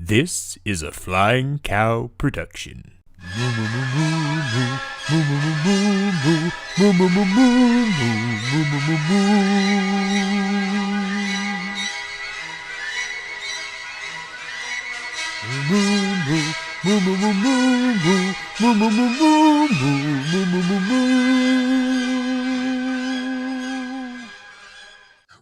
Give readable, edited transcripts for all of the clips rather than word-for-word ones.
This is a Flying Cow production.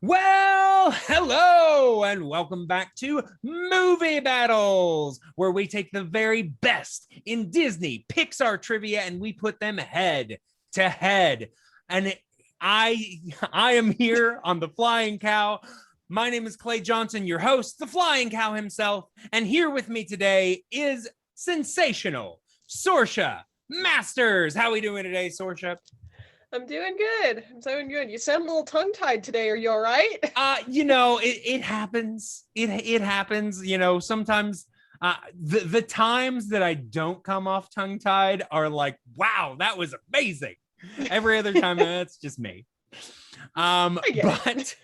Well, hello, and welcome back to Movie Battles, where we take the very best in Disney Pixar trivia and we put them head to head. And I am here on the Flying Cow. My name is Clay Johnson, your host, the Flying Cow himself, and here with me today is sensational Sorsha Masters. How are we doing today, Sorsha? I'm doing good. I'm doing good. You sound a little tongue-tied today. Are you all right? It happens. It happens. You know, sometimes the times that I don't come off tongue-tied are like, wow, that was amazing. Every other time, that's just me. But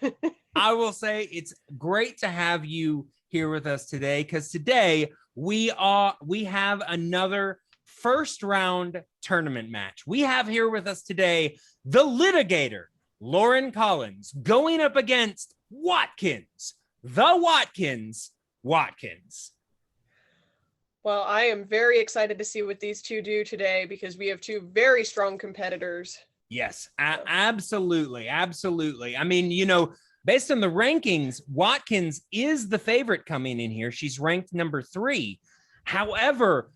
I will say it's great to have you here with us today, because today we have another first round tournament match. We have here with us today the Litigator, Loren Collins, going up against Watkins, the Watkins. Well, I am very excited to see what these two do today, because we have two very strong competitors. Yes, absolutely. I mean, you know, based on the rankings, Watkins is the favorite coming in here. She's ranked number 3. However,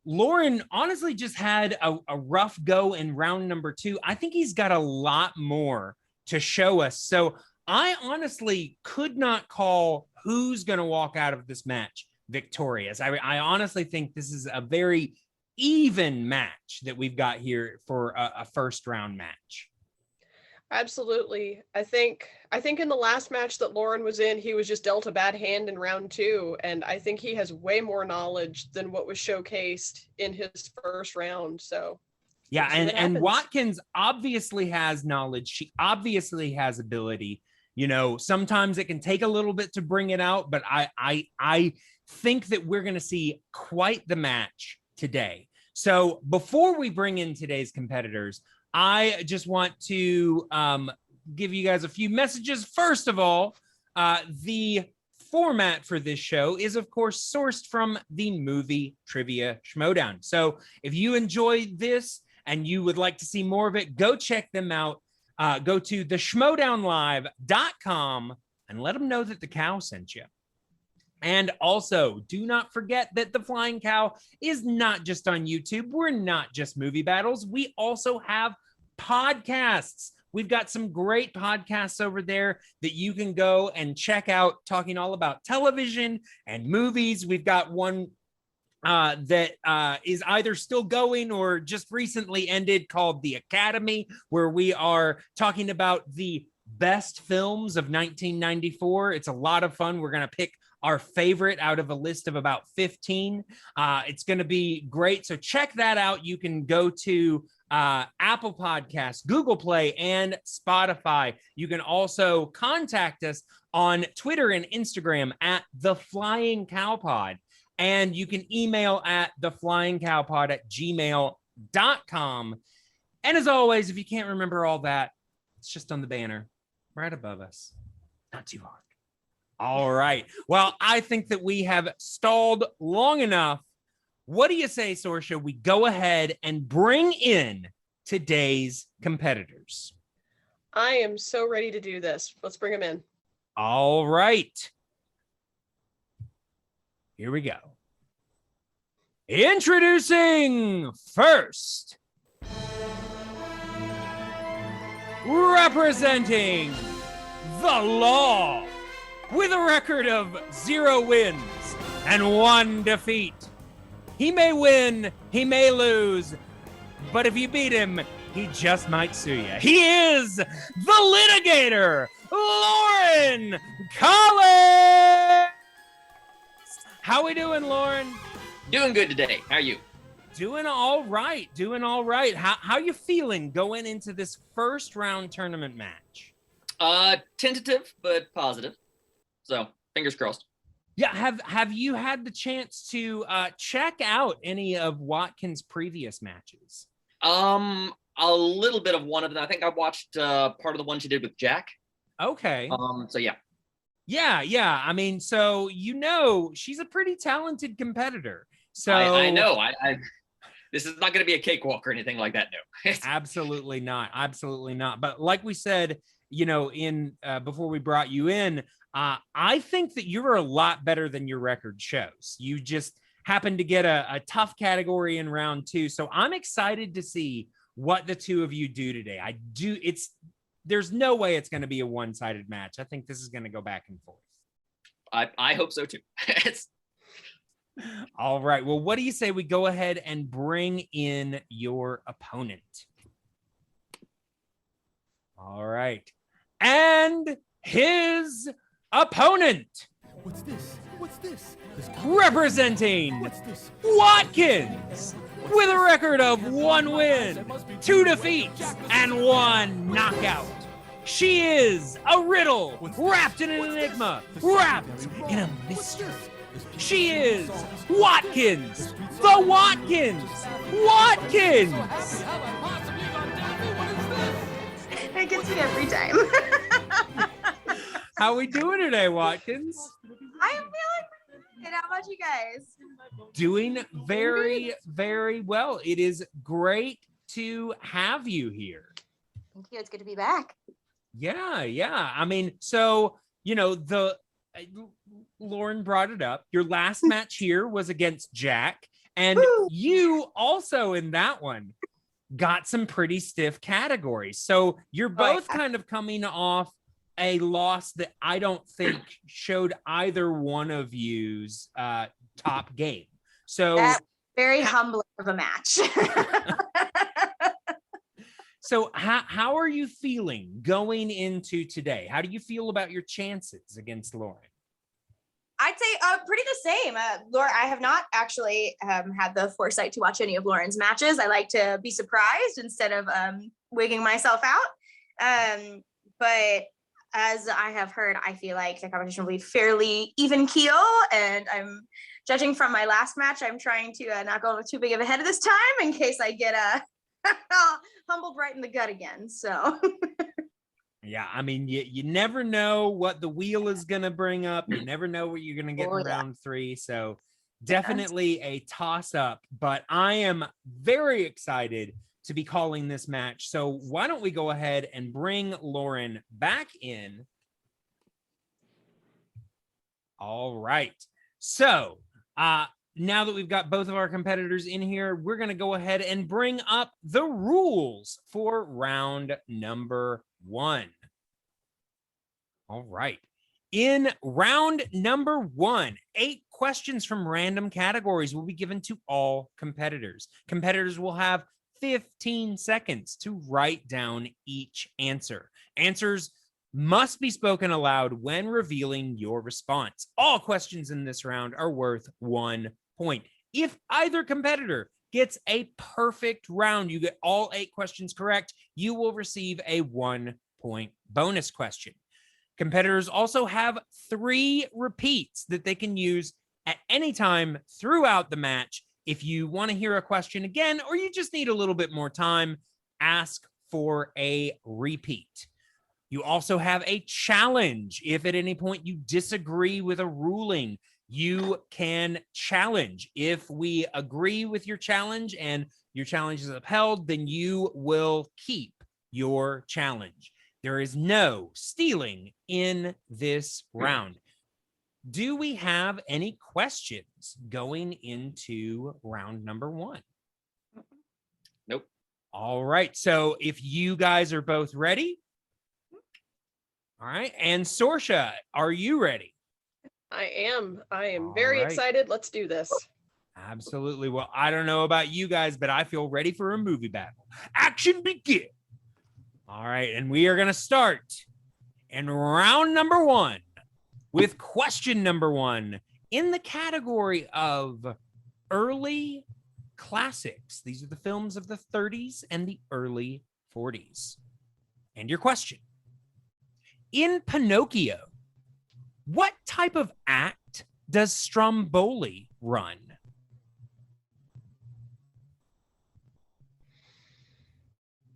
Loren honestly just had a rough go in round number 2. I think he's got a lot more to show us. So I honestly could not call who's going to walk out of this match victorious. I honestly think this is a very even match that we've got here for a first round match. Absolutely. I think in the last match that Loren was in, he was just dealt a bad hand in round 2, and I think he has way more knowledge than what was showcased in his first round. So yeah, and Watkins obviously has knowledge. She obviously has ability. You know, sometimes it can take a little bit to bring it out, but I think that we're going to see quite the match today. So before we bring in today's competitors, I just want to give you guys a few messages. First of all, the format for this show is, of course, sourced from the Movie Trivia Schmodown. So if you enjoy this and you would like to see more of it, go check them out. Go to theschmodownlive.com and let them know that the cow sent you. And also, do not forget that the Flying Cow is not just on YouTube. We're not just movie battles. We also have podcasts. We've got some great podcasts over there that you can go and check out, talking all about television and movies. We've got one that is either still going or just recently ended, called The Academy, where we are talking about the best films of 1994. It's a lot of fun. We're going to pick our favorite out of a list of about 15. It's going to be great. So check that out. You can go to Apple Podcasts, Google Play, and Spotify. You can also contact us on Twitter and Instagram at The Flying Cow Pod. And you can email at theflyingcowpod@gmail.com. And as always, if you can't remember all that, it's just on the banner right above us. Not too hard. All right. Well, I think that we have stalled long enough. What do you say, Sorsha? We go ahead and bring in today's competitors. I am so ready to do this. Let's bring them in. All right. Here we go. Introducing first, representing the Law, with a record of 0 wins and 1 defeat. He may win, he may lose, but if you beat him, he just might sue you. He is the Litigator, Loren Collins! How we doing, Loren? Doing good today. How are you? Doing all right. How you feeling going into this first round tournament match? Tentative, but positive. So, fingers crossed. Yeah, have you had the chance to check out any of Watkins' previous matches? A little bit of one of them. I think I watched part of the one she did with Jack. Okay. So yeah. Yeah. I mean, so she's a pretty talented competitor. So I know. I this is not going to be a cakewalk or anything like that. No. Absolutely not. Absolutely not. But like we said, in before we brought you in, I think that you're a lot better than your record shows. You just happened to get a tough category in round 2. So I'm excited to see what the two of you do today. There's no way it's going to be a one-sided match. I think this is going to go back and forth. I hope so too. All right. Well, what do you say we go ahead and bring in your opponent? All right. And his opponent. What's this? Representing Watkins with a record of 1 win, 2 defeats, and 1 knockout. She is a riddle wrapped in an enigma, wrapped in a mystery. She is Watkins, the Watkins. It gets me every time. How we doing today, Watkins? I am feeling good. How about you guys? Doing very, very well. It is great to have you here. Thank you. It's good to be back. Yeah. I mean, so, Loren brought it up. Your last match here was against Jack, and Woo! You also in that one got some pretty stiff categories. So you're both kind of coming off a loss that I don't think showed either one of you's top game. So That's very humbling of a match. So how are you feeling going into today? How do you feel about your chances against Loren? I'd say pretty the same. Laura, I have not actually had the foresight to watch any of Loren's matches. I like to be surprised instead of wigging myself out. But as I have heard, I feel like the competition will be fairly even keel. And I'm judging from my last match, I'm trying to not go too big of a head this time in case I get humbled right in the gut again. So yeah, I mean, you never know what the wheel is going to bring up. You never know what you're going to get in round 3. So definitely a toss up, but I am very excited to be calling this match. So why don't we go ahead and bring Loren back in? All right. So now that we've got both of our competitors in here, we're going to go ahead and bring up the rules for round number 1. All right. In round number 1, 8 questions from random categories will be given to all competitors. Competitors will have 15 seconds to write down each answer. Answers must be spoken aloud when revealing your response. All questions in this round are worth 1 point. If either competitor gets a perfect round, you get all 8 questions correct, you will receive a 1-point bonus question. Competitors also have 3 repeats that they can use at any time throughout the match. If you want to hear a question again, or you just need a little bit more time, ask for a repeat. You also have a challenge. If at any point you disagree with a ruling, you can challenge. If we agree with your challenge and your challenge is upheld, then you will keep your challenge. There is no stealing in this round. Do we have any questions going into round number 1? Nope. All right. So if you guys are both ready. All right. And Sorsha, are you ready? I am All very right. excited. Let's do this. Absolutely. Well, I don't know about you guys, but I feel ready for a movie battle. Action begin. All right. And we are going to start in round number 1 with question number 1 in the category of early classics. These are the films of the 30s and the early 40s. And your question: in Pinocchio, what type of act does Stromboli run?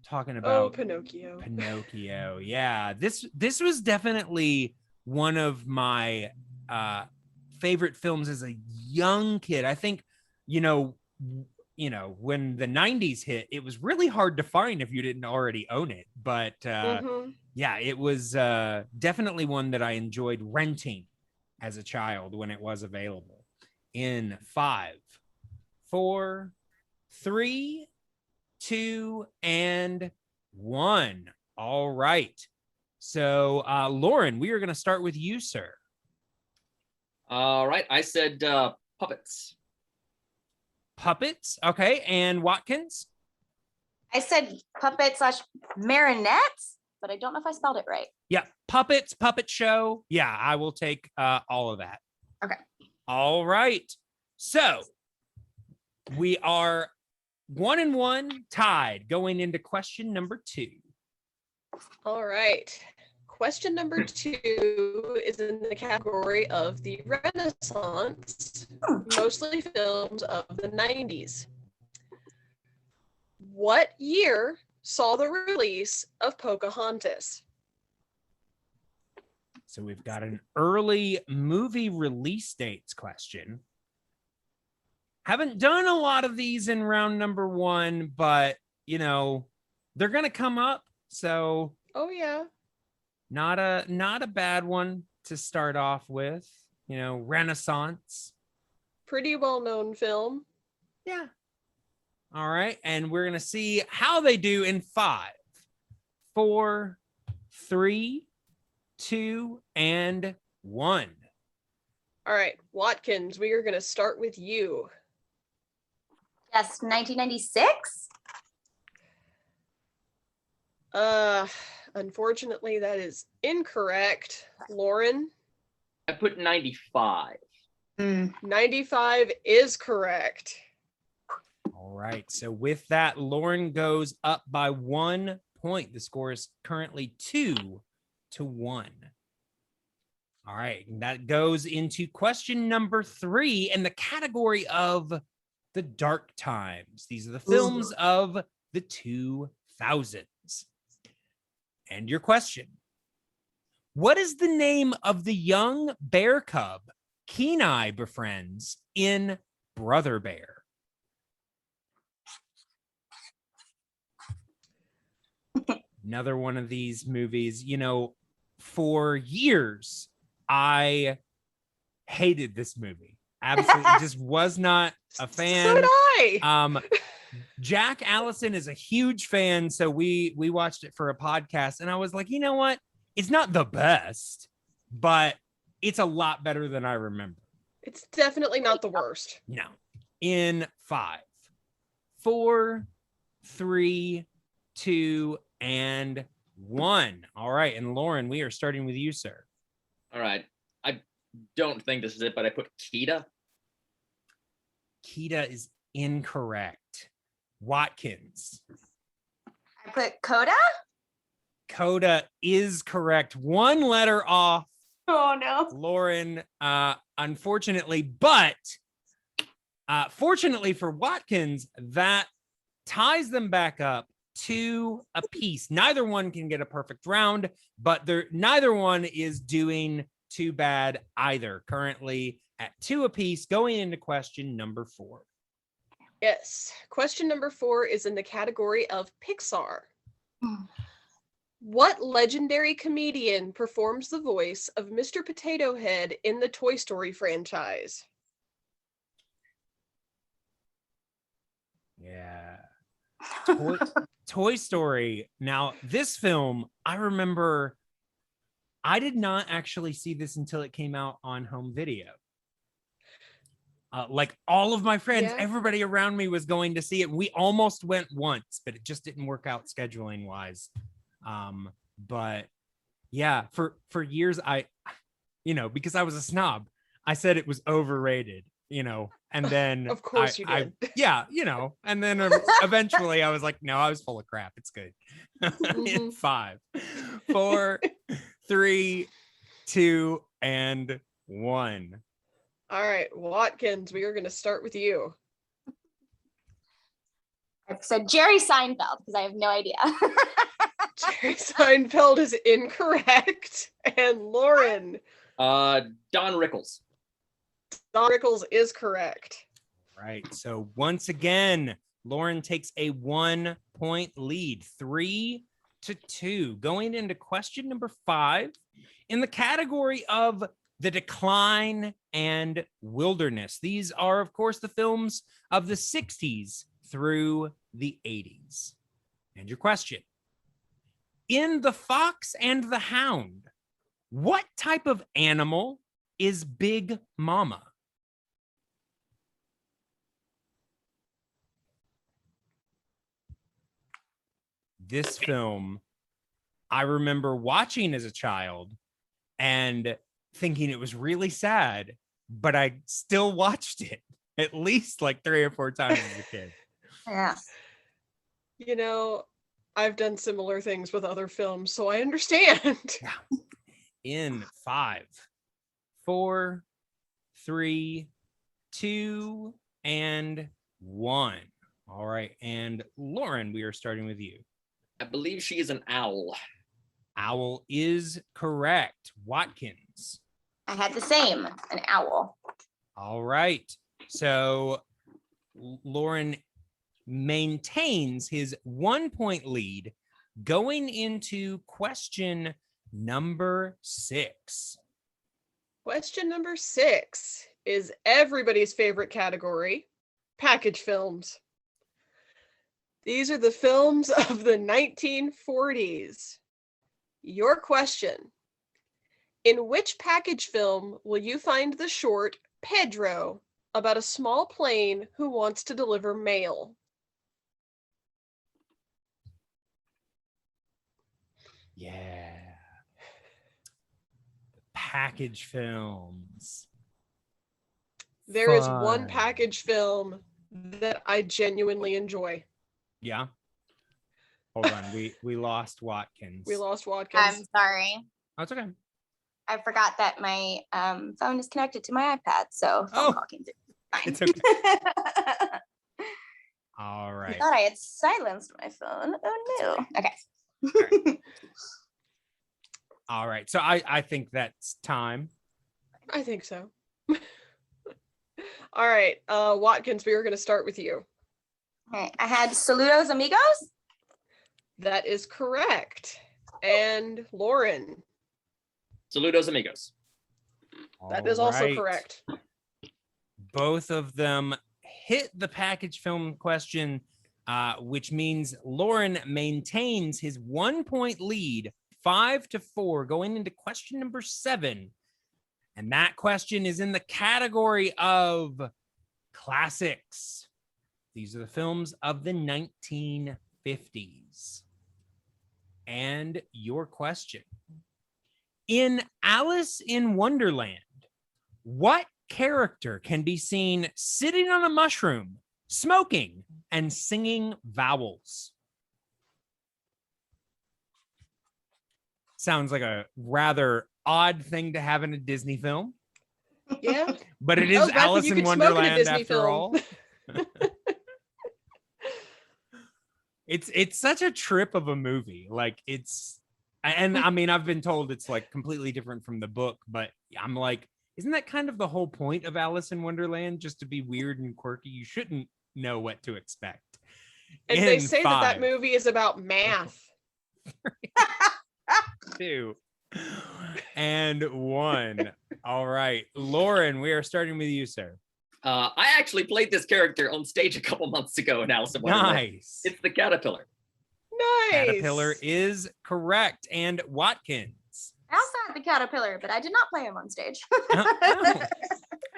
Talking about Pinocchio. Pinocchio. Yeah, this was definitely one of my favorite films as a young kid. I think, when the 90s hit, it was really hard to find if you didn't already own it. But yeah, it was definitely one that I enjoyed renting as a child when it was available. In 5, 4, 3, 2, and 1. All right. So, Loren, we are going to start with you, sir. All right. I said puppets. Puppets. Okay. And Watkins? I said puppet/marionettes, but I don't know if I spelled it right. Yeah. Puppets, puppet show. Yeah, I will take all of that. Okay. All right. So, we are 1-1 tied going into question number 2. All right. Question number 2 is in the category of the Renaissance, mostly films of the 90s. What year saw the release of Pocahontas? So we've got an early movie release dates question. Haven't done a lot of these in round number 1, but they're gonna come up. So Oh yeah. not a bad one to start off with. Renaissance. Pretty well-known film. Yeah. All right. And we're gonna see how they do in 5, 4, 3, 2, and 1. All right, Watkins, we are going to start with you. Yes, 1996. Unfortunately, that is incorrect. Loren? I put 95. 95 is correct. All right. So with that, Loren goes up by 1 point. The score is currently 2-1. All right. And that goes into question number 3 in the category of the dark times. These are the films of the 2000s. And your question: what is the name of the young bear cub Kenai befriends in Brother Bear? Another one of these movies, for years, I hated this movie. Absolutely just was not a fan. So did I. Jack Allison is a huge fan, so we watched it for a podcast, and I was like, you know what? It's not the best, but it's a lot better than I remember. It's definitely not the worst. No. In 5, 4, 3, 2, and 1. All right. And Loren, we are starting with you, sir. All right. I don't think this is it, but I put Kita. Kita is incorrect. Watkins. I put Coda. Coda is correct. 1 letter off. Oh no. Loren, unfortunately, but fortunately for Watkins, that ties them back up 2 apiece. Neither one can get a perfect round, but neither one is doing too bad either. Currently at 2 apiece, going into question number 4. Yes. Question number 4 is in the category of Pixar. What legendary comedian performs the voice of Mr. Potato Head in the Toy Story franchise? Yeah. Toy Story. Now, this film, I remember I did not actually see this until it came out on home video. Like all of my friends, everybody around me was going to see it. We almost went once, but it just didn't work out scheduling wise. But yeah, for years, because I was a snob, I said it was overrated, and then of course you did. And then eventually I was like, no, I was full of crap. It's good. In 5, 4, 3, 2, and 1. All right, Watkins, we are going to start with you. I've said Jerry Seinfeld because I have no idea. Jerry Seinfeld is incorrect. And Loren, Don Rickles. Don Rickles is correct. Right. So once again, Loren takes a 1-point lead, 3-2. Going into question number 5 in the category of the decline and wilderness. These are, of course, the films of the 60s through the 80s. And your question: in The Fox and the Hound, what type of animal is Big Mama? This film, I remember watching as a child and thinking it was really sad, but I still watched it at least like 3 or 4 times as a kid. Yeah. You know, I've done similar things with other films, so I understand. In 5, 4, 3, 2, and 1. All right. And Loren, we are starting with you. I believe she is an owl. Owl is correct. Watkins. I had the same, an owl. All right. So Loren maintains his 1-point lead going into question number 6. Question number 6 is everybody's favorite category, package films. These are the films of the 1940s. Your question: in which package film will you find the short Pedro about a small plane who wants to deliver mail? Yeah. Package films. There is one Fun. package film that I genuinely enjoy. Yeah. Hold on. We lost Watkins. We lost Watkins. I'm sorry. Oh, it's okay. I forgot that my phone is connected to my iPad, so phone call can do. Fine. It's okay. All I right. thought I had silenced my phone. Oh no. Okay. All right. So I think that's time. I think so. All right, Watkins, we are going to start with you. Okay. I had Saludos Amigos. That is correct. And Loren, Saludos, amigos. that is also All right. correct. Both of them hit the package film question, which means Loren maintains his 1-point lead, 5-4, going into question number 7. And that question is in the category of classics. These are the films of the 1950s. And your question: in Alice in Wonderland, what character can be seen sitting on a mushroom, smoking, and singing vowels? Sounds like a rather odd thing to have in a Disney film, Yeah. but it I is was back when Alice you in could smoke in a Wonderland Disney after film. all. It's such a trip of a movie. Like and I mean, I've been told it's like completely different from the book, but I'm like, isn't that kind of the whole point of Alice in Wonderland? Just to be weird and quirky? You shouldn't know what to expect. And they In say that 5, movie is about math. 2, and 1. All right, Loren, we are starting with you, sir. I actually played this character on stage a couple months ago in Alice in Wonderland. Nice. It's the caterpillar. Nice. Caterpillar is correct. And Watkins. I also had the caterpillar, but I did not play him on stage. Oh,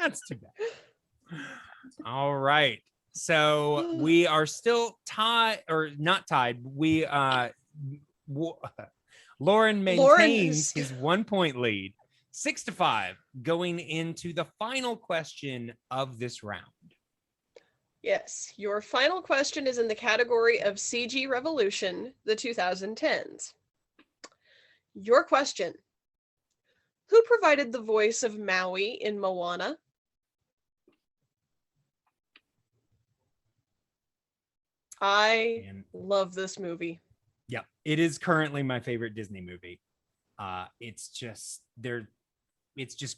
that's too bad. All right. So we are still tied, or not tied. Loren maintains his 1-point lead, 6-5, going into the final question of this round. Yes, your final question is in the category of CG Revolution, the 2010s. Your question: who provided the voice of Maui in Moana? I And love this movie. yeah, it is currently my favorite Disney movie. It's just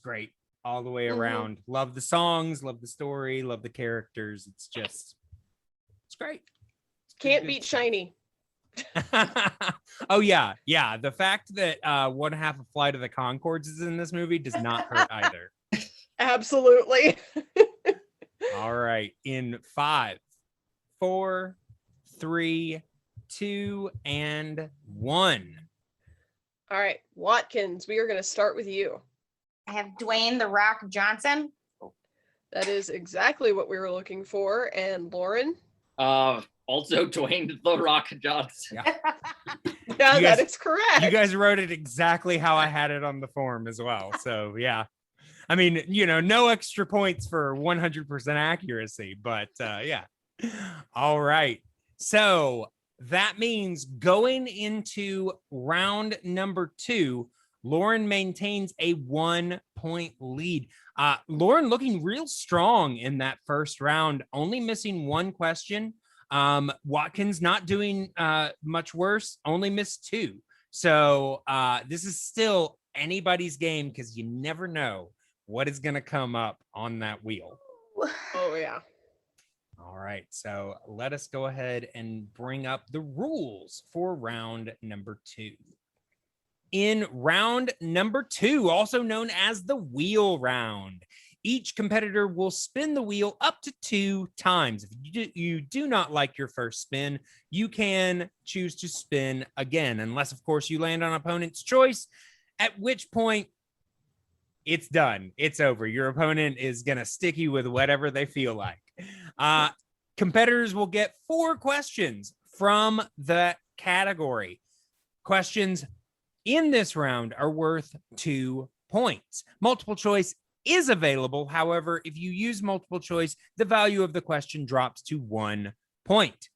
great all the way Mhm. around. Love the songs, love the story, love the characters. It's great. It's Can't good beat stuff. Shiny. Oh yeah. The fact that one half of Flight of the Conchords is in this movie does not hurt either. Absolutely. All right, in 5, 4, 3, 2, and 1. All right, Watkins, we are going to start with you. I have Dwayne The Rock Johnson. That is exactly what we were looking for. And Loren? Also Dwayne The Rock Johnson. Yeah. Yeah, You that guys- is correct. You guys wrote it exactly how I had it on the form as well. So yeah. I mean, no extra points for 100% accuracy, but yeah. All right. So that means going into round number 2, Loren maintains a 1-point lead. Loren looking real strong in that first round, only missing one question. Watkins not doing much worse, only missed 2. So this is still anybody's game because you never know what is going to come up on that wheel. Oh, yeah. All right, so let us go ahead and bring up the rules for round number 2. In round number 2, also known as the wheel round, each competitor will spin the wheel up to 2 times. If you do not like your first spin, you can choose to spin again, unless, of course, you land on opponent's choice, at which point it's done. It's over. Your opponent is going to stick you with whatever they feel like. Competitors will get 4 questions from the category. Questions in this round are worth 2 points. Multiple choice is available. However, if you use multiple choice, the value of the question drops to 1 point.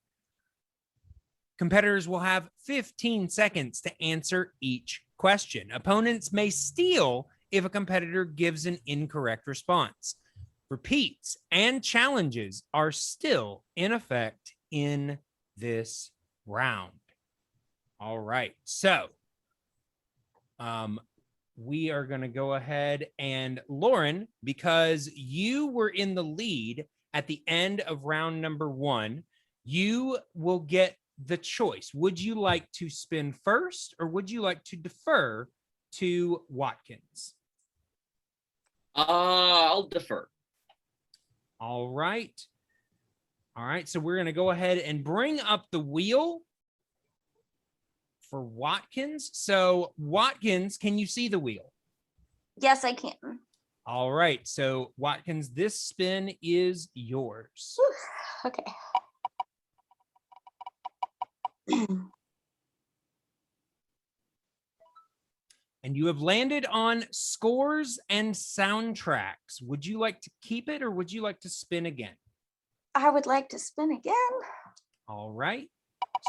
Competitors will have 15 seconds to answer each question. Opponents may steal if a competitor gives an incorrect response. Repeats and challenges are still in effect in this round. All right, so we are going to go ahead and Loren, because you were in the lead at the end of round number 1, you will get the choice. Would you like to spin first or would you like to defer to Watkins? I'll defer. All right. All right. So we're going to go ahead and bring up the wheel for Watkins. So Watkins, can you see the wheel? Yes, I can. All right. So Watkins, this spin is yours. Okay. And you have landed on scores and soundtracks. Would you like to keep it or would you like to spin again? I would like to spin again. All right.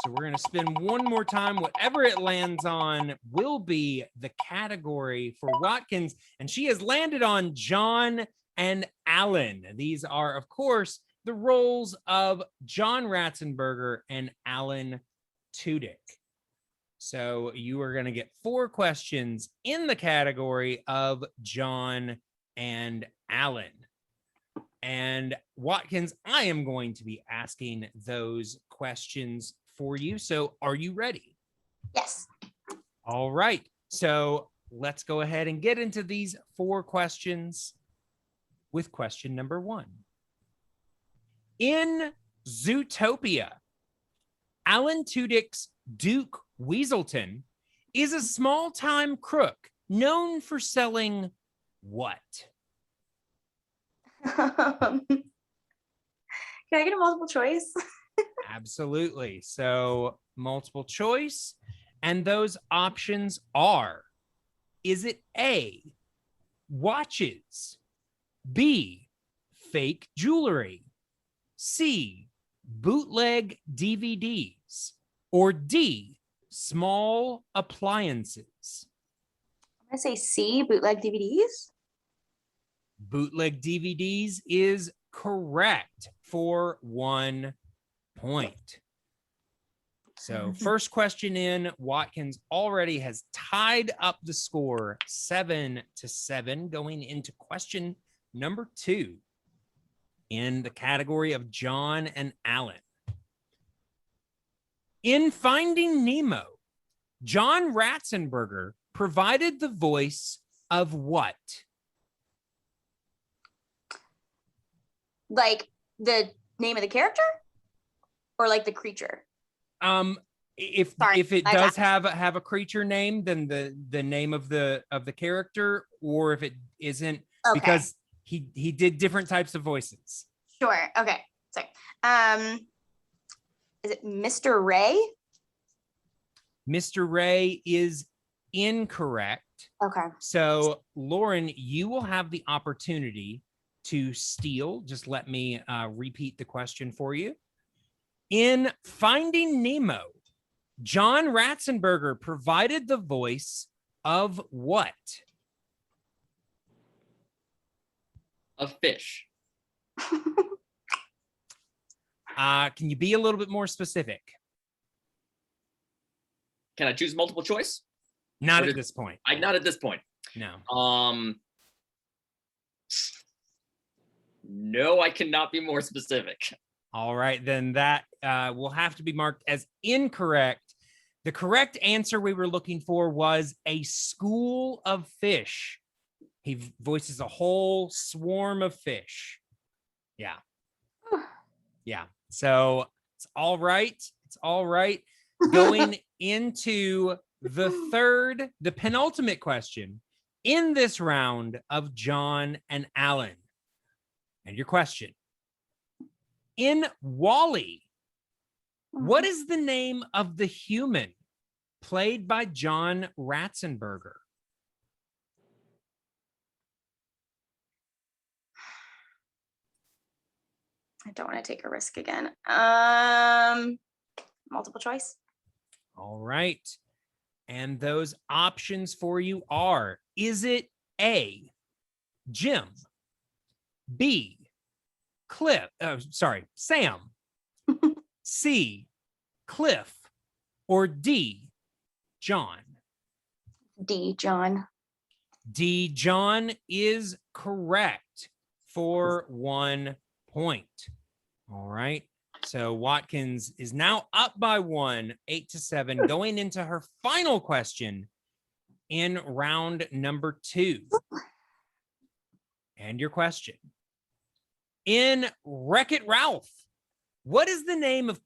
So we're going to spin one more time. Whatever it lands on will be the category for Watkins. And she has landed on John and Alan. These are, of course, the roles of John Ratzenberger and Alan Tudyk. So you are going to get 4 questions in the category of John and Alan. And Watkins, I am going to be asking those questions for you. So are you ready? Yes. All right. So let's go ahead and get into these 4 questions with question number 1. In Zootopia, Alan Tudyk's Duke Weaselton is a small-time crook known for selling what? Can I get a multiple choice? Absolutely. So multiple choice. And those options are, is it A, watches, B, fake jewelry, C, bootleg DVDs, or D, small appliances? I'm gonna say C, bootleg DVDs. Bootleg DVDs is correct for 1 point. So first question in, Watkins already has tied up the score 7-7 going into question number 2 in the category of John and Alan. In Finding Nemo, John Ratzenberger provided the voice of what? Like the name of the character or like the creature? If Sorry, it does have a creature name, then the name of the character, or if it isn't, Okay. because he did different types of voices. Sure. Okay. Sorry. Is it Mr. Ray? Mr. Ray is incorrect. Okay. So, Loren, you will have the opportunity to steal. Just let me repeat the question for you. In Finding Nemo, John Ratzenberger provided the voice of what? A fish. Can you be a little bit more specific? Can I choose multiple choice? Not at this point. Not at this point. No. No, I cannot be more specific. All right, then that will have to be marked as incorrect. The correct answer we were looking for was a school of fish. He voices a whole swarm of fish. Yeah. Yeah. So it's all right. It's all right. Going into the penultimate question in this round of John and Alan. And your question. In WALL-E, what is the name of the human played by John Ratzenberger? I don't want to take a risk again. Multiple choice. All right. And those options for you are, is it A, Jim, B, Sam, C, Cliff, or D, John? D, John. D, John is correct for 1 point. All right. So Watkins is now up by 1, 8-7, going into her final question in round number 2. And your question. In Wreck-It Ralph, what is the name of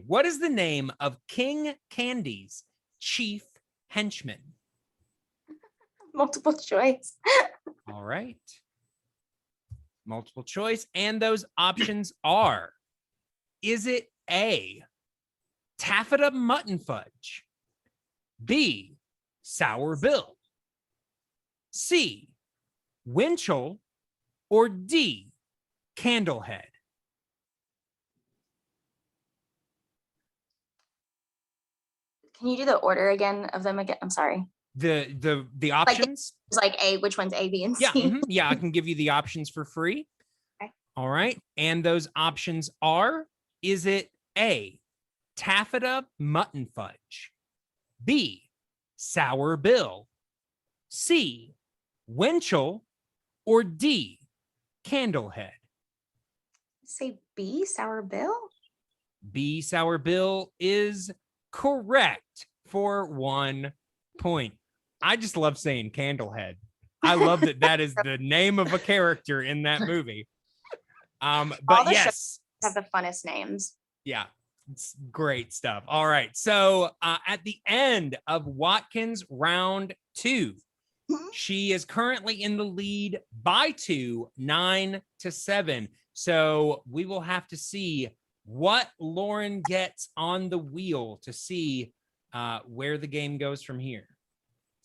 what is the name of King Candy's chief henchman? Multiple choice. All right. Multiple choice. And those options are, is it A, Taffeta Mutton Fudge, B, Sour Bill, C, Winchell, or D, Candlehead? Can you do the order again of them again? I'm sorry. The options? It's like A, which one's A, B, and C? Yeah, yeah, I can give you the options for free. Okay. All right. And those options are, is it A, Taffeta Mutton Fudge, B, Sour Bill, C, Winchell, or D, Candlehead? Say B, Sour Bill? B, Sour Bill is correct for 1 point. I just love saying Candlehead. I love that is the name of a character in that movie. But yes, have the funnest names. Yeah, it's great stuff. All right. So at the end of Watkins round 2, she is currently in the lead by 2, 9-7. So we will have to see what Loren gets on the wheel to see where the game goes from here.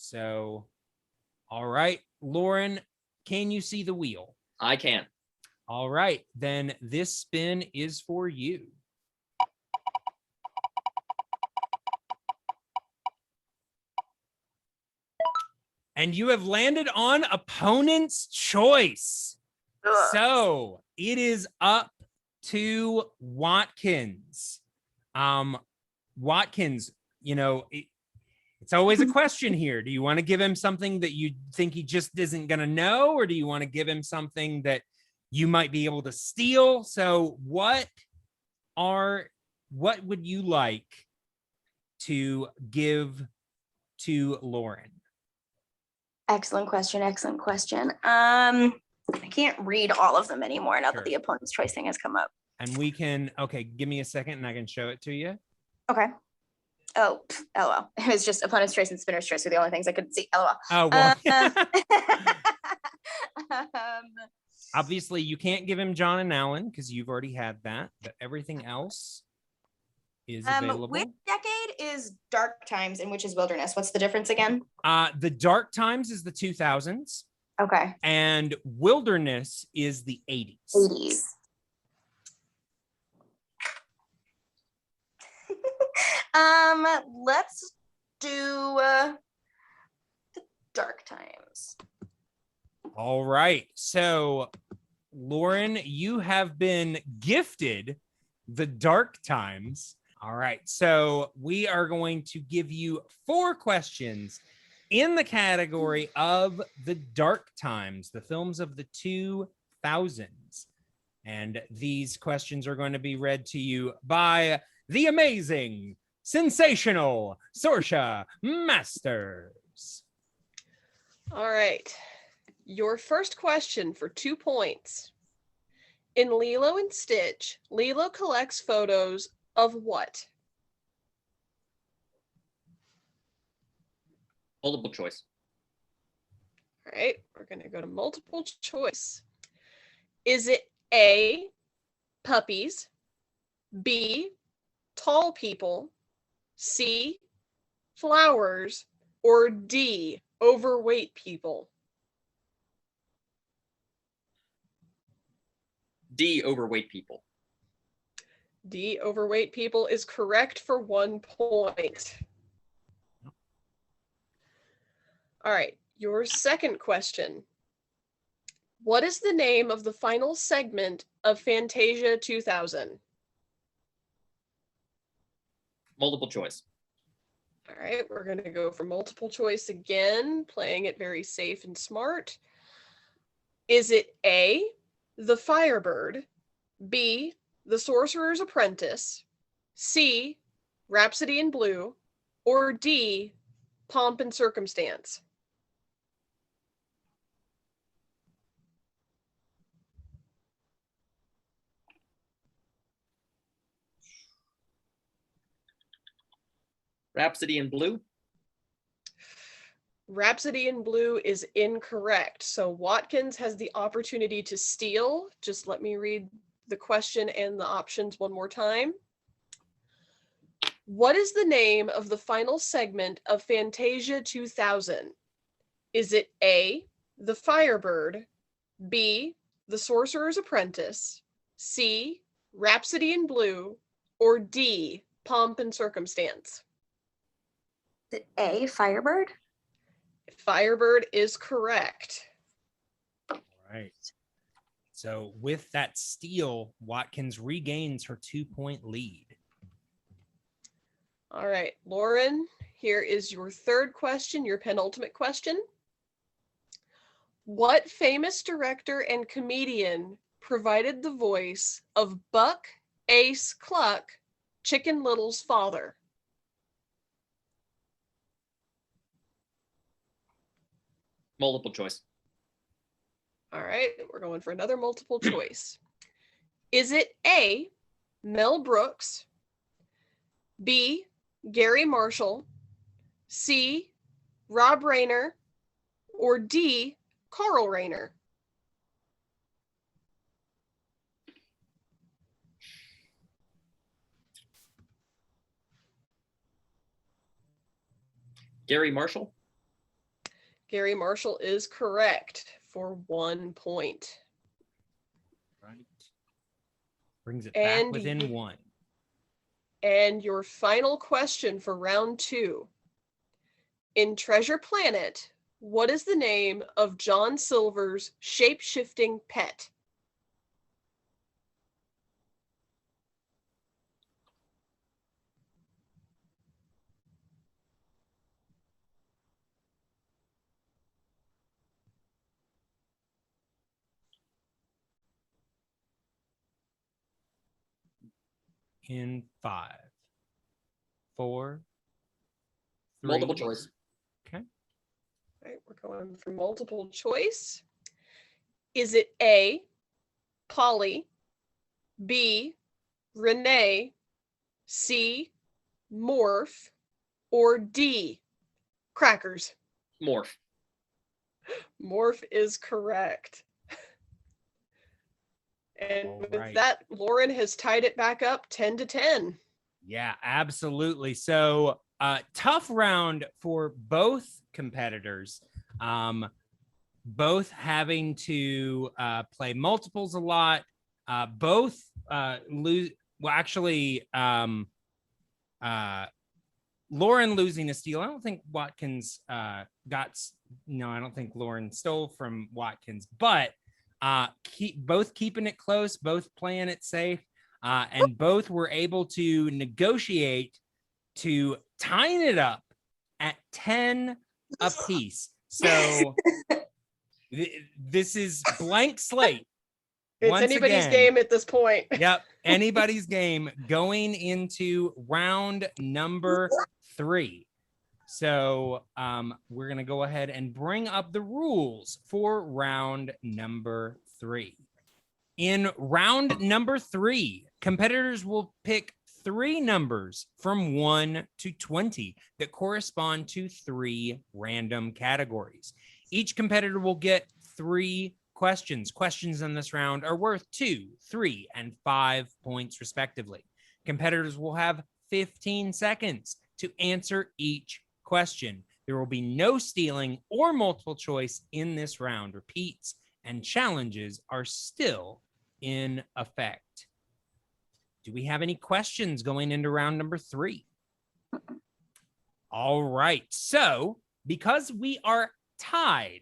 So, all right, Loren, can you see the wheel? I can. All right, then this spin is for you. And you have landed on opponent's choice. Ugh. So it is up to Watkins. Watkins, it's always a question here. Do you want to give him something that you think he just isn't going to know, or do you want to give him something that you might be able to steal? So what would you like to give to Loren? Excellent question. I can't read all of them anymore now that the opponent's choice thing has come up. And we can, give me a second and I can show it to you. Okay. Oh, LOL. It was just opponent's choice and spinner's choice were the only things I could see. LOL. Oh, well. Obviously, you can't give him John and Alan because you've already had that, but everything else is available. Which decade is Dark Times and which is Wilderness? What's the difference again? The Dark Times is the 2000s. Okay. And Wilderness is the 80s. 80s. Let's do the Dark Times. All right. So, Loren, you have been gifted the Dark Times. All right. So, we are going to give you 4 questions in the category of the Dark Times, the films of the 2000s. And these questions are going to be read to you by the amazing, sensational Sorsha Masters. All right. Your first question for 2 points. In Lilo and Stitch, Lilo collects photos of what? Multiple choice. All right, we're going to go to multiple choice. Is it A, puppies, B, tall people, C, flowers, or D, overweight people? D, overweight people. D, overweight people is correct for 1 point. All right, your second question. What is the name of the final segment of Fantasia 2000? Multiple choice. All right, we're going to go for multiple choice again, playing it very safe and smart. Is it A, The Firebird, B, The Sorcerer's Apprentice, C, Rhapsody in Blue, or D, Pomp and Circumstance? Rhapsody in Blue. Rhapsody in Blue is incorrect. So Watkins has the opportunity to steal. Just let me read the question and the options one more time. What is the name of the final segment of Fantasia 2000? Is it A, The Firebird, B, The Sorcerer's Apprentice, C, Rhapsody in Blue, or D, Pomp and Circumstance? Is it A, Firebird? Firebird is correct. All right. So with that steal, Watkins regains her 2-point lead. All right, Loren, here is your third question, your penultimate question. What famous director and comedian provided the voice of Buck Ace Cluck, Chicken Little's father? Multiple choice. All right, we're going for another multiple choice. Is it A, Mel Brooks, B, Gary Marshall, C, Rob Reiner, or D, Carl Reiner? Gary Marshall. Gary Marshall is correct for 1 point. Right. Brings it back within 1. And your final question for round 2. In Treasure Planet, what is the name of John Silver's shape-shifting pet? in 5, 4, 3. Multiple choice. Okay. All right, we're going for multiple choice. Is it A, Polly, B, Renee, C, Morph, or D, Crackers? Morph. Morph is correct. And All with right. that, Loren has tied it back up 10-10. Yeah, absolutely. So tough round for both competitors. Both having to play multiples a lot. Both lose. Well, actually, Loren losing a steal. I don't think Watkins got. No, I don't think Loren stole from Watkins, but both keeping it close, both playing it safe, and both were able to negotiate to tying it up at 10 apiece. So this is blank slate. It's Once anybody's again. game at this point. Yep, anybody's game going into round number 3. So we're going to go ahead and bring up the rules for round number 3. In round number 3, competitors will pick 3 numbers from 1 to 20 that correspond to 3 random categories. Each competitor will get 3 questions. Questions in this round are worth 2, 3, and 5 points respectively. Competitors will have 15 seconds to answer each question. There will be no stealing or multiple choice in this round. Repeats and challenges are still in effect. Do we have any questions going into round number 3? All right. So because we are tied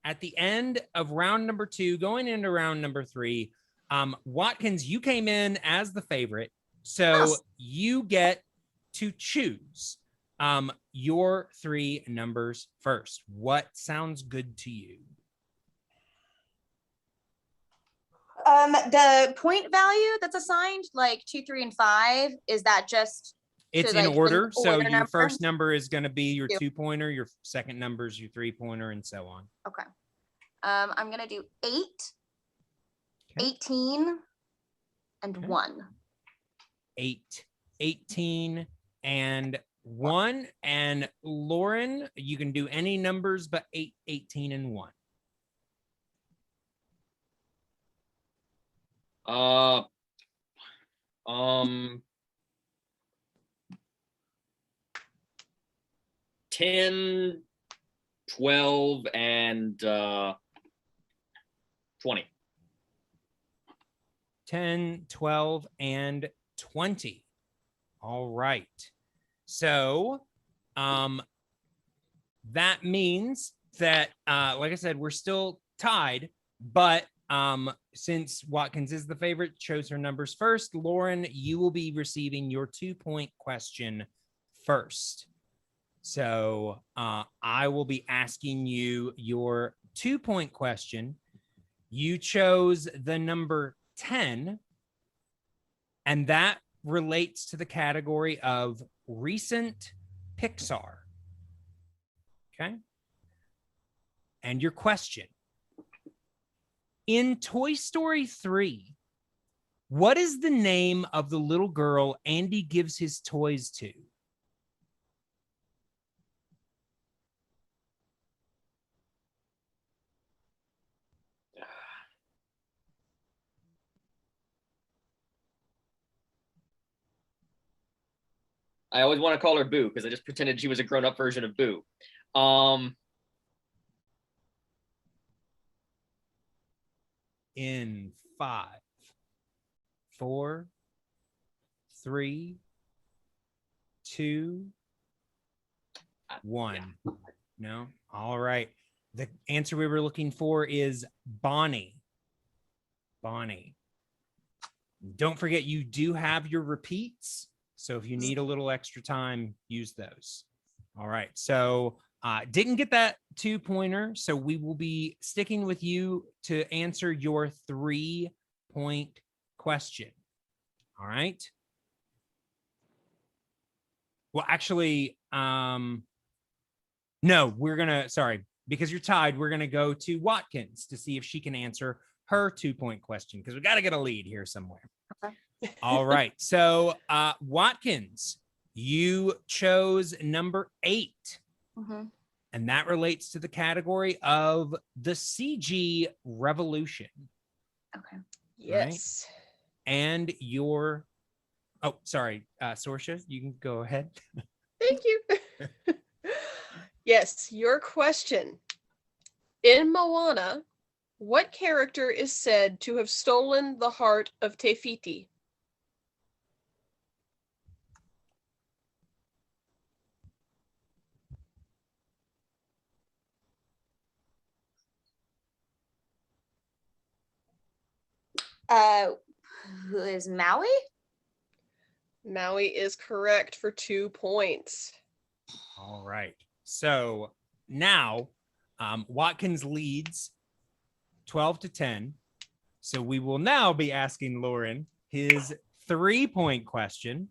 at the end of round number 2, going into round number 3, Watkins, you came in as the favorite. So you get to choose your 3 numbers first. What sounds good to you? The point value that's assigned, like 2, 3, and 5, is that just It's to, in like, the order. So order your number? first number is going to be your Yeah. 2-pointer, your second number is your 3-pointer, and so on. Okay. I'm gonna do 8, Okay. 18, and Okay. 1. 8, 18, and 1. And Loren, you can do any numbers but 8, 18, and 1. $10, 12, and 20. 10, 12, and 20. All right. So that means that, like I said, we're still tied, but since Watkins is the favorite, chose her numbers first. Loren, you will be receiving your 2-point question first. So I will be asking you your 2-point question. You chose the number 10, and that relates to the category of recent Pixar. Okay. And your question: in Toy Story 3, what is the name of the little girl Andy gives his toys to? I always want to call her Boo because I just pretended she was a grown-up version of Boo. In 5, 4, 3, 2, 1. Yeah. No? All right. The answer we were looking for is Bonnie. Bonnie. Don't forget, you do have your repeats. So if you need a little extra time, use those. All right. So didn't get that 2-pointer. So we will be sticking with you to answer your 3-point question. All right. Well, actually, no, sorry, because you're tied, we're gonna go to Watkins to see if she can answer her 2-point question, because we got to get a lead here somewhere. Okay. All right. So Watkins, you chose number 8. Mhm. And that relates to the category of the CG revolution. Okay. Yes. And your, oh, sorry, Sorsha, you can go ahead. Thank you. Yes, your question. In Moana, what character is said to have stolen the heart of Te Fiti? Who is Maui? Maui is correct for 2 points. All right. So now Watkins leads 12-10. So we will now be asking Loren his 3-point question.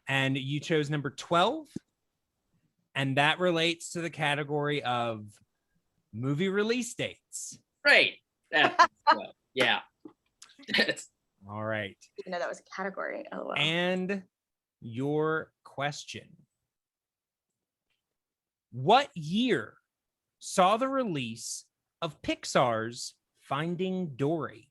And you chose number 12. And that relates to the category of movie release dates. Great. Yeah. All right. Didn't know that was a category. Oh, wow. And your question. What year saw the release of Pixar's Finding Dory?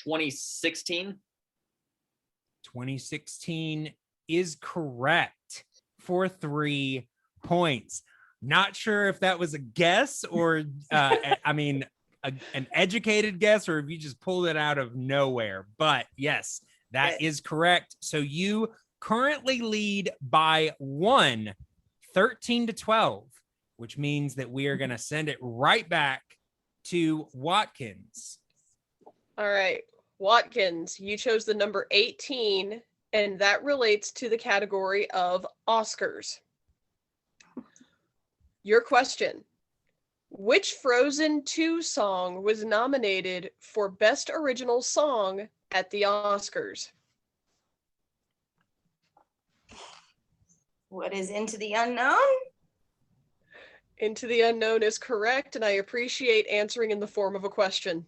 (2016) 2016 is correct for 3 points. Not sure if that was a guess or, I mean, an educated guess, or if you just pulled it out of nowhere. But yes, that is correct. So you currently lead by 1, 13-12, which means that we are going to send it right back to Watkins. All right. Watkins, you chose the number 18, and that relates to the category of Oscars. Your question. Which Frozen 2 song was nominated for Best Original Song at the Oscars? What is Into the Unknown? Into the Unknown is correct, and I appreciate answering in the form of a question.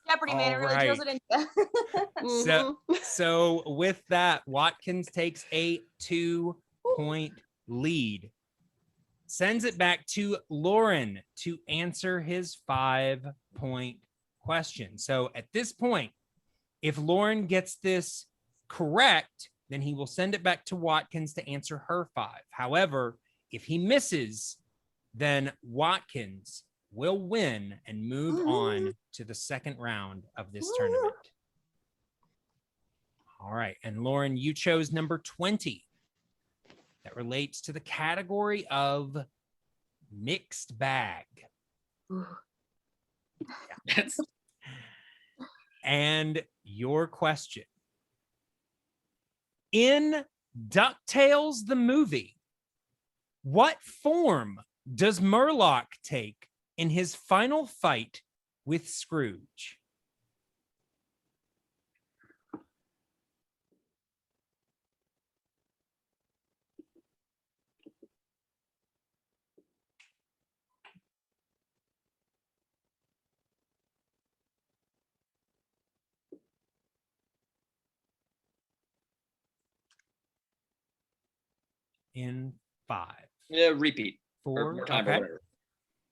Jeopardy, man, it really drills it into. So with that, Watkins takes a 2-point lead, sends it back to Loren to answer his 5-point question. So at this point, if Loren gets this correct, then he will send it back to Watkins to answer her 5. However, if he misses, then Watkins will win and move on to the second round of this tournament. All right. And Loren, you chose number 20. That relates to the category of mixed bag. And your question. In DuckTales, the movie, what form does Murloc take in his final fight with Scrooge? In 5. Yeah, repeat. 4. More time, Okay. or whatever.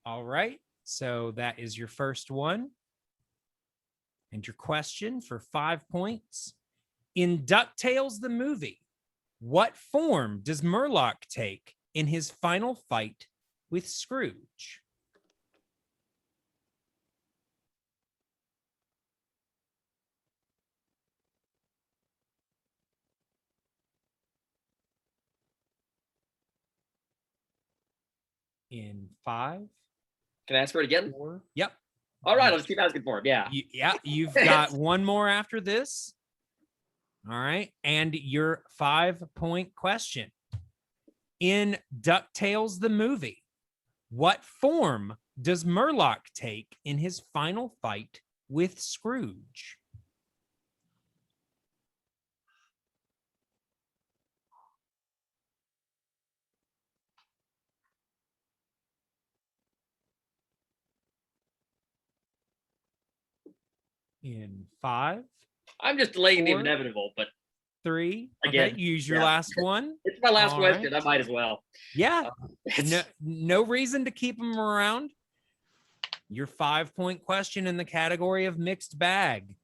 All right. So that is your first one. And your question for 5 points. In DuckTales, the movie, what form does Murloc take in his final fight with Scrooge? In 5. Can I ask for it again? 4. Yep. All right, I'll just keep asking for it. Yeah. You've got one more after this. All right. And your 5-point question. In DuckTales, the movie, what form does Murloc take in his final fight with Scrooge? In 5, I'm just delaying the 4, inevitable, but 3. Again, Okay, use your yeah. last one. it's my last All question. right. I might as well. Yeah. It's- No reason to keep them around. Your 5-point question in the category of mixed bag.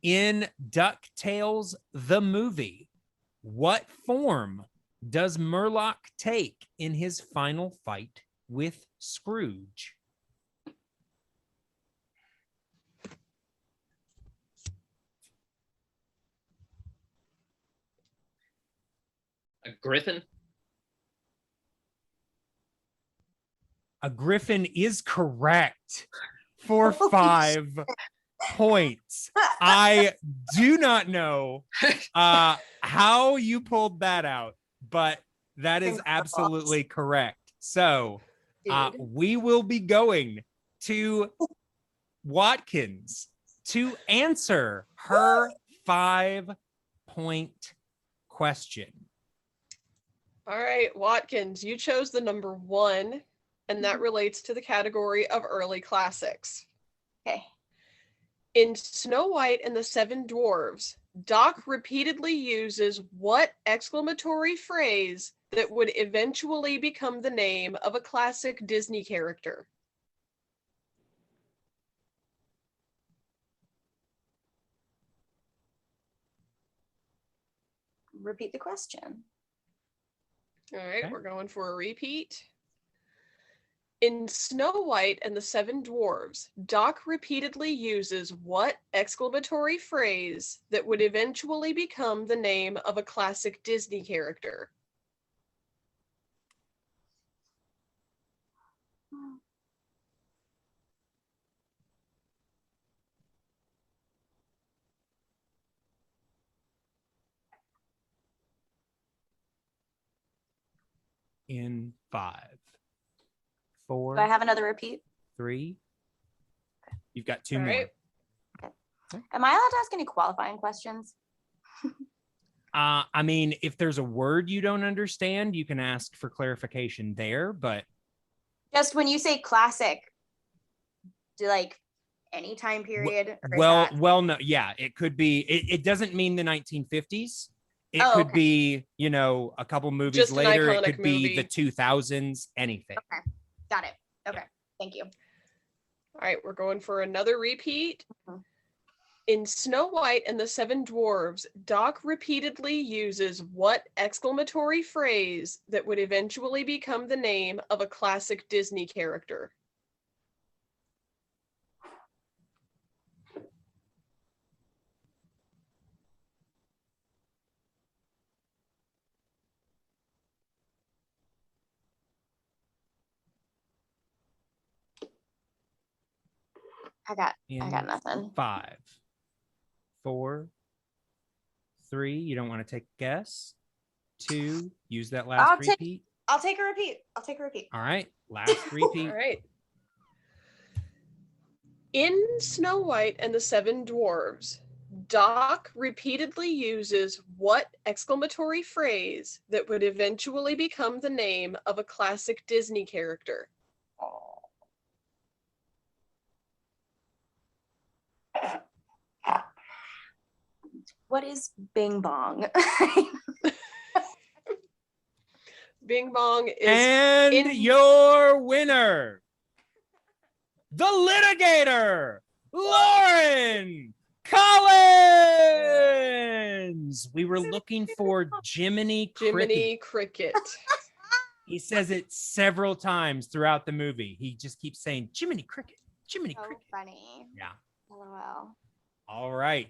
In DuckTales, the movie, what form does Murloc take in his final fight with Scrooge? a griffin. A griffin is correct for 5 points. I do not know how you pulled that out, but that is absolutely correct. So we will be going to Watkins to answer her 5-point question. All right, Watkins, you chose the number 1, and that relates to the category of early classics. Okay. In Snow White and the Seven Dwarfs, Doc repeatedly uses what exclamatory phrase that would eventually become the name of a classic Disney character? Repeat the question. All right, Okay. we're going for a repeat. In Snow White and the Seven Dwarfs, Doc repeatedly uses what exclamatory phrase that would eventually become the name of a classic Disney character? In 5, 4, Do I have another repeat? 3. You've got 2 All more. right. Am I allowed to ask any qualifying questions? I mean, if there's a word you don't understand, you can ask for clarification there, but Just when you say classic, do like any time period? Or is that- no, yeah, it could be. It doesn't mean the 1950s. It Oh, could okay. be, a couple movies Just an later. It iconic could be movie. the 2000s. Anything. Okay. Got it. Okay. Thank you. All right, we're going for another repeat. Mhm. In Snow White and the Seven Dwarfs, Doc repeatedly uses what exclamatory phrase that would eventually become the name of a classic Disney character? I got In nothing. 5, 4, 3. You don't want to take a guess. 2. Use that last repeat. I'll take a repeat. All right. Last repeat. All right. In Snow White and the Seven Dwarfs, Doc repeatedly uses what exclamatory phrase that would eventually become the name of a classic Disney character? What is Bing Bong? Bing Bong is And your winner, the Litigator, Loren Collins. We were looking for Jiminy Cricket. Jiminy Cricket. He says it several times throughout the movie. He just keeps saying Jiminy Cricket, Jiminy So Cricket. funny. Yeah. LOL. All right.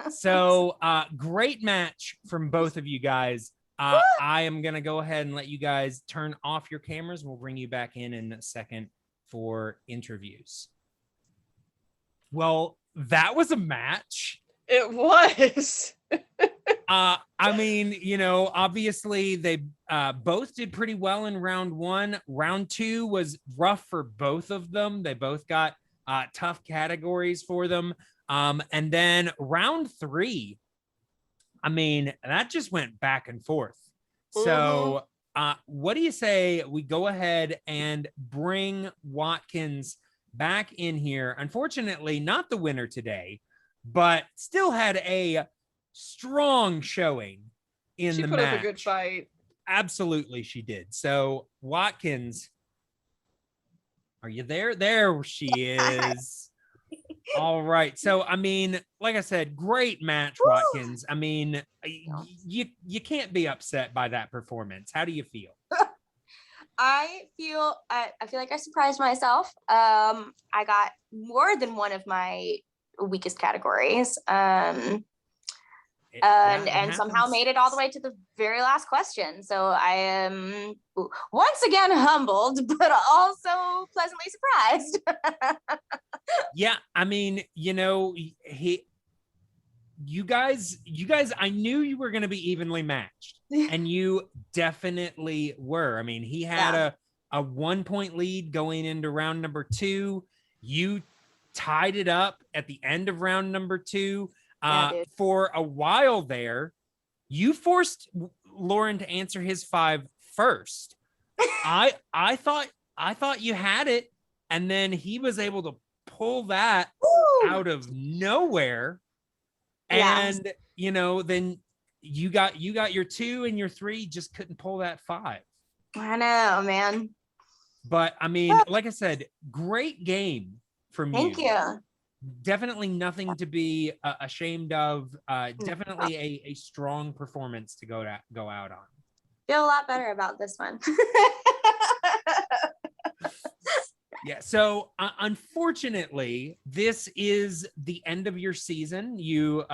So great match from both of you guys. I am going to go ahead and let you guys turn off your cameras. We'll bring you back in a second for interviews. Well, that was a match. It was. I mean, obviously they both did pretty well in round one. Round two was rough for both of them. They both got tough categories for them. And then round three, I mean, that just went back and forth. So what do you say we go ahead and bring Watkins back in here? Unfortunately, not the winner today, but still had a strong showing in the match. She put up a good fight. Absolutely, she did. So Watkins, are you there? There she is. All right. So, I mean, like I said, great match, Watkins. I mean, you can't be upset by that performance. How do you feel? I feel like I surprised myself. I got more than one of my weakest categories. And somehow made it all the way to the very last question. So I am once again humbled, but also pleasantly surprised. Yeah, I mean, you guys, I knew you were going to be evenly matched, and you definitely were. I mean, he had a 1 point lead going into round number two. You tied it up at the end of round number two. For a while there, you forced Loren to answer his 5 first. I thought you had it, and then he was able to pull that out of nowhere. And then you got your 2 and your 3, just couldn't pull that 5. I know, man. But I mean, like I said, great game from you. Thank you. Definitely nothing to be ashamed of. Definitely a strong performance to go out on. Feel a lot better about this one. Yeah. So unfortunately, this is the end of your season. You're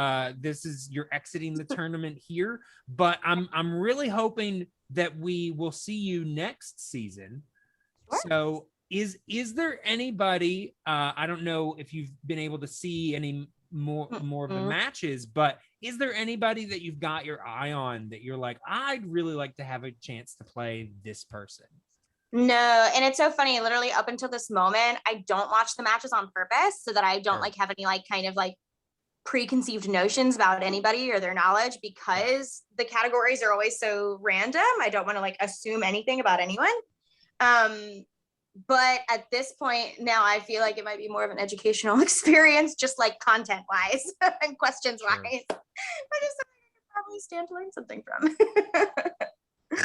exiting the tournament here. But I'm really hoping that we will see you next season. Sure. So. Is there anybody, I don't know if you've been able to see any more of the matches, but is there anybody that you've got your eye on that you're like, I'd really like to have a chance to play this person? No, and it's so funny, literally up until this moment, I don't watch the matches on purpose so that I don't have any kind of preconceived notions about anybody or their knowledge, because the categories are always so random. I don't want to assume anything about anyone. But at this point now, I feel like it might be more of an educational experience, just content wise and questions wise. I just could probably stand to learn something from.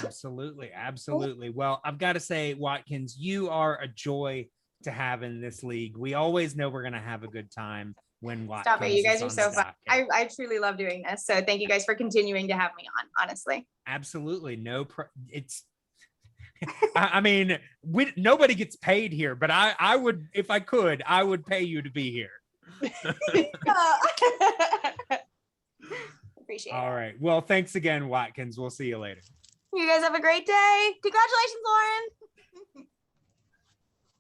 Absolutely. Well, I've got to say, Watkins, you are a joy to have in this league. We always know we're going to have a good time when Watkins. Stop it. You guys are so fun. I truly love doing this. So thank you guys for continuing to have me on, honestly. Absolutely. I mean, nobody gets paid here, but I would, if I could, I would pay you to be here. Appreciate it. All right. Well, thanks again, Watkins. We'll see you later. You guys have a great day. Congratulations, Loren.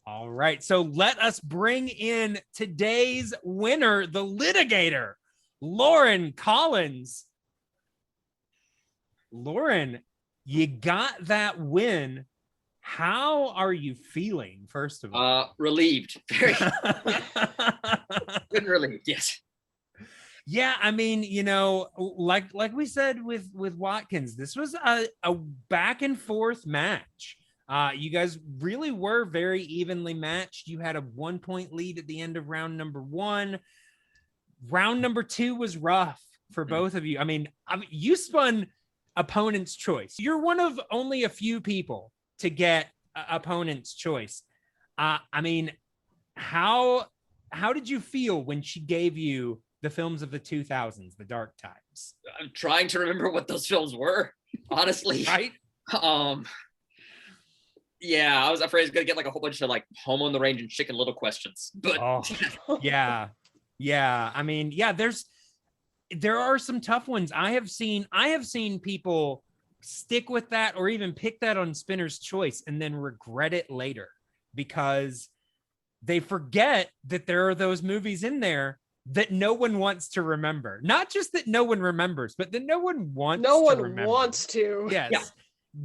All right. So let us bring in today's winner, the Litigator, Loren Collins. Loren, you got that win. How are you feeling, first of all? Relieved. Very good, relieved, yes. Yeah, I mean, like we said with Watkins, this was a back and forth match. You guys really were very evenly matched. You had a 1 point lead at the end of round number 1. Round number 2 was rough for both of you. I mean, you spun opponent's choice. You're one of only a few people to get opponent's choice. I mean, how did you feel when she gave you the films of the 2000s, the dark times? I'm trying to remember what those films were, honestly. Right? Yeah, I was afraid I was gonna get a whole bunch of Home on the Range and Chicken Little questions. But yeah. I mean, yeah, there are some tough ones. I have seen people stick with that or even pick that on Spinner's Choice and then regret it later because they forget that there are those movies in there that no one wants to remember. Not just that no one remembers, but that no one wants No to one remember. wants to. Yes. Yeah.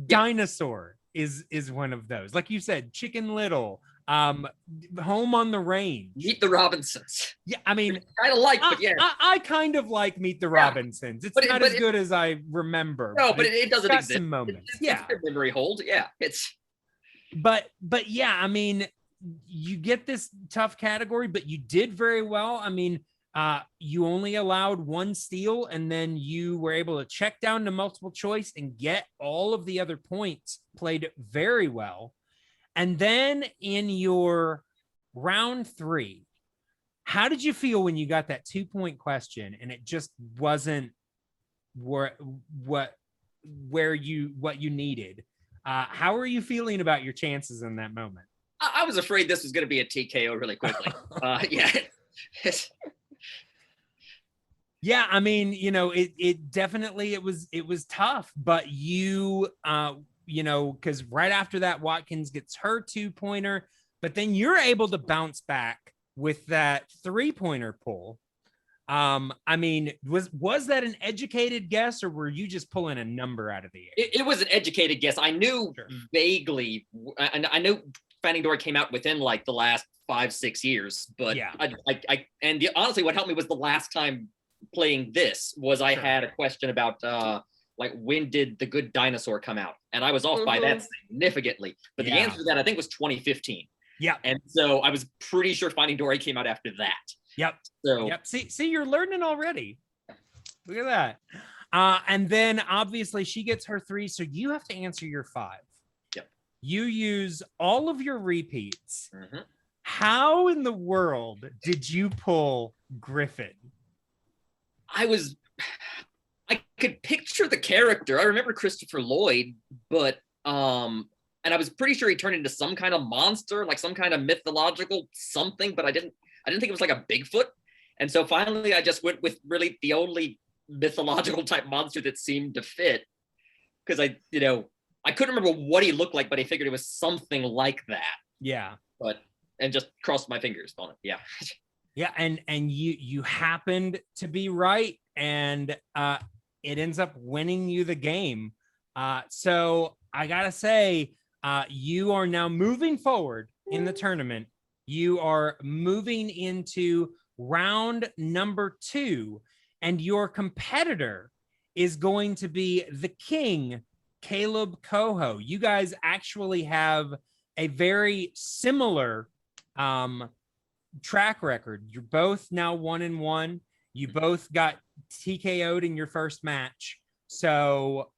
Dinosaur is one of those. Like you said, Chicken Little, Home on the Range. Meet the Robinsons. Yeah, I mean, Kind of like, but yeah. I kind of like Meet the Robinsons. It's not as good as I remember. No, but it doesn't got exist. some moments. It's Yeah. a memory hold. Yeah, it's. But yeah, I mean, you get this tough category, but you did very well. I mean, you only allowed one steal, and then you were able to check down to multiple choice and get all of the other points. Played very well. And then in your round 3, how did you feel when you got that 2-point question and it just wasn't what you needed? How are you feeling about your chances in that moment? I was afraid this was going to be a TKO really quickly. Yeah. Yeah, I mean, it definitely it was tough, but you because right after that, Watkins gets her 2-pointer, but then you're able to bounce back with that 3-pointer pull. I mean, was that an educated guess, or were you just pulling a number out of the air? It was an educated guess. I knew vaguely, and I know Finding Dory came out within like the last 5-6 years, but yeah. Honestly, what helped me was the last time playing this was I had a question about like when did The Good Dinosaur come out, and I was off by that significantly. But the answer to that I think was 2015. Yeah, and so I was pretty sure Finding Dory came out after that. Yep. So yep. See, you're learning already. Look at that. And then obviously she gets her 3, so you have to answer your 5. Yep. You use all of your repeats. Mm-hmm. How in the world did you pull Griffin? I could picture the character. I remember Christopher Lloyd, but and I was pretty sure he turned into some kind of monster, like some kind of mythological something, but I didn't think it was like a Bigfoot. And so finally I just went with really the only mythological type monster that seemed to fit. Because I couldn't remember what he looked like, but I figured it was something like that. Yeah. And just crossed my fingers on it. Yeah. Yeah, and you happened to be right, and it ends up winning you the game. So I gotta say, you are now moving forward in the tournament. You are moving into round number 2, and your competitor is going to be the king, Caleb Coho. You guys actually have a very similar track record. You're both now 1-1. You both got TKO'd in your first match. So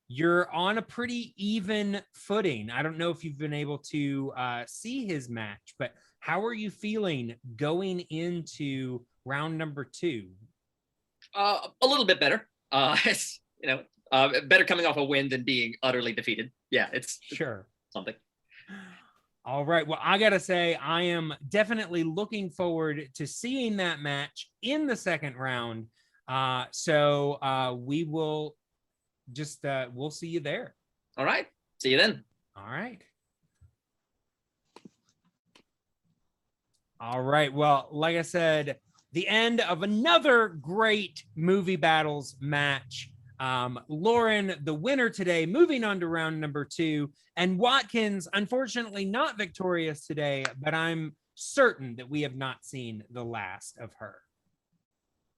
you're on a pretty even footing. I don't know if you've been able to see his match, but how are you feeling going into round number 2? A little bit better. It's, better coming off a win than being utterly defeated. Yeah, it's sure something. All right. Well, I got to say, I am definitely looking forward to seeing that match in the second round. So we will just, we'll see you there. All right. See you then. All right. All right. Well, like I said, the end of another great movie battles match. Loren, the winner today, moving on to round number 2, and Watkins, unfortunately not victorious today, but I'm certain that we have not seen the last of her.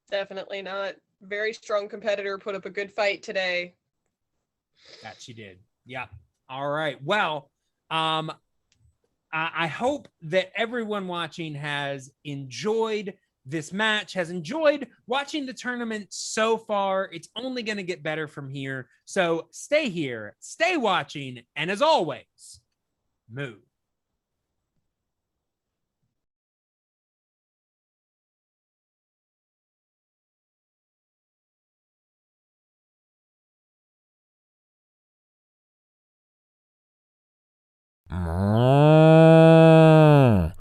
Definitely not. Very strong competitor, put up a good fight today. That she did. Yeah. All right. Well, I hope that everyone watching has enjoyed this match, has enjoyed watching the tournament so far. It's only going to get better from here. So stay here, stay watching, and as always, move.